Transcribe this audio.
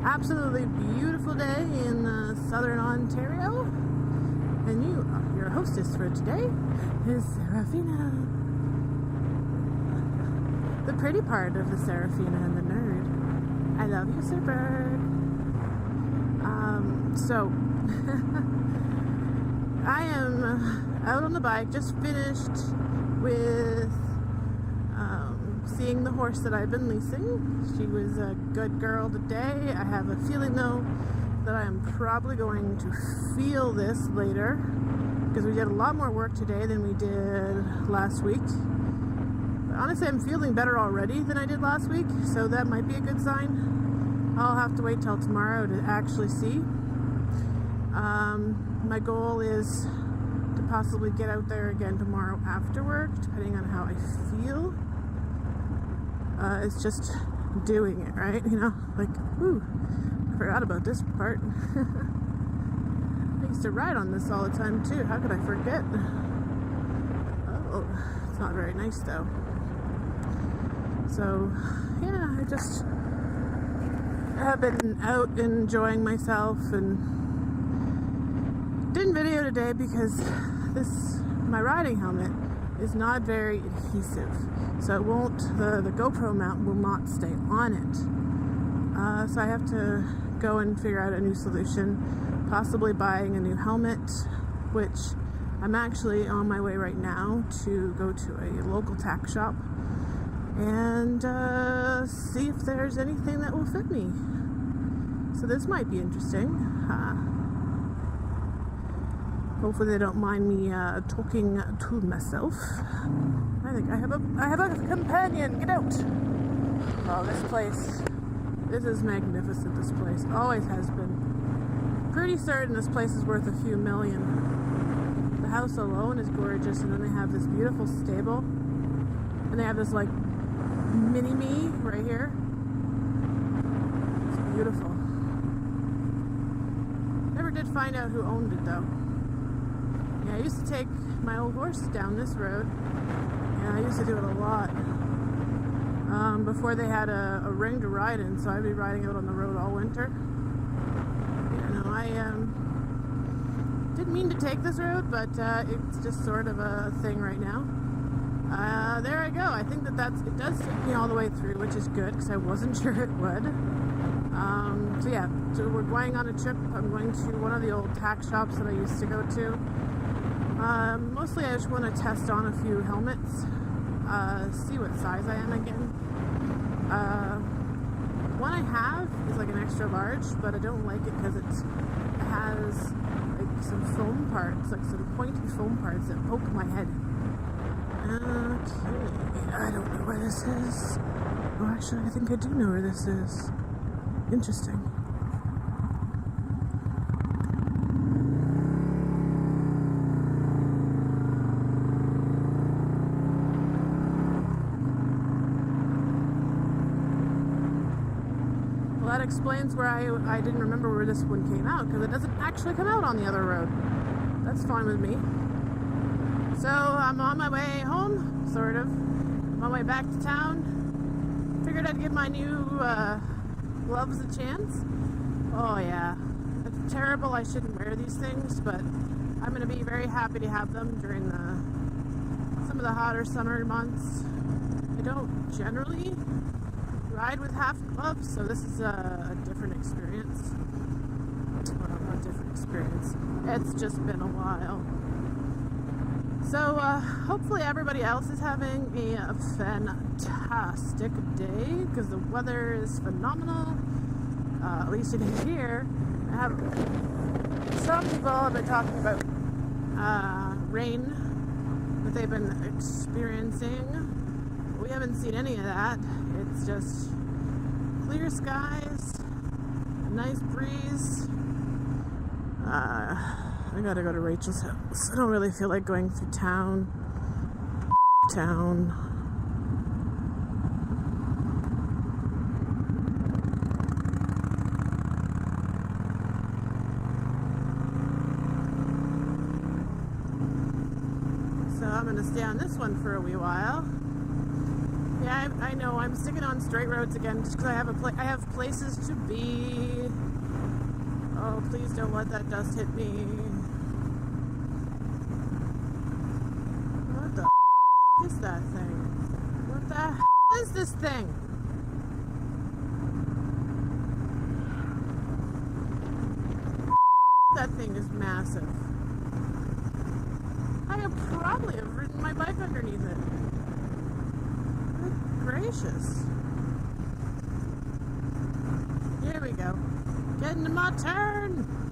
absolutely beautiful day in southern Ontario, and your hostess for today is Sarafyna, the pretty part of the Sarafyna and the nerd. I love you, Sir Burg. So I am out on the bike, just finished with seeing the horse that I've been leasing. She was a good girl today. I have a feeling though that I am probably going to feel this later because we did a lot more work today than we did last week. But honestly, I'm feeling better already than I did last week, so that might be a good sign. I'll have to wait till tomorrow to actually see. My goal is to possibly get out there again tomorrow after work, depending on how I feel. It's just doing it, right? You know, like, whew, I forgot about this part. I used to ride on this all the time too. How could I forget? Oh, it's not very nice though. So, yeah, I just have been out enjoying myself and didn't video today because my riding helmet is not very adhesive, so it won't, the GoPro mount will not stay on it. So I have to go and figure out a new solution, possibly buying a new helmet, which I'm actually on my way right now to go to a local tack shop and see if there's anything that will fit me. So this might be interesting. Hopefully they don't mind me talking to myself. I think I have a companion. Get out! Oh, this place. This is magnificent, this place. Always has been. Pretty certain this place is worth a few million. The house alone is gorgeous, and then they have this beautiful stable. And they have this, like, mini-me right here. It's beautiful. Never did find out who owned it, though. Yeah, I used to take my old horse down this road, and I used to do it a lot before they had a ring to ride in, so I'd be riding out on the road all winter. You know, I didn't mean to take this road, but it's just sort of a thing right now. There I go. I think it does take me all the way through, which is good because I wasn't sure it would. So yeah, so we're going on a trip. I'm going to one of the old tack shops that I used to go to. Mostly I just want to test on a few helmets, see what size I am again. One I have is like an extra large, but I don't like it because it has like some foam parts, like some pointy foam parts that poke my head. Okay, I don't know where this is. Oh, actually, I think I do know where this is. Interesting. That explains where I didn't remember where this one came out, because it doesn't actually come out on the other road. That's fine with me. So I'm on my way home, sort of. On my way back to town. Figured I'd give my new gloves a chance. Oh yeah, it's terrible I shouldn't wear these things, but I'm going to be very happy to have them during some of the hotter summer months. I don't generally ride with half gloves, so this is a different experience. Well, not different experience. It's just been a while. So hopefully everybody else is having a fantastic day because the weather is phenomenal. At least it is here. Some people have been talking about rain that they've been experiencing. We haven't seen any of that. It's just clear skies, a nice breeze. I gotta go to Rachel's house. I don't really feel like going through town. So I'm gonna stay on this one for a wee while. Yeah, I know. I'm sticking on straight roads again just because I have places to be. Oh, please don't let that dust hit me. What the is that thing? What the is this thing? That thing is massive. I could probably have ridden my bike underneath it. Good gracious. Here we go. Getting to my turn.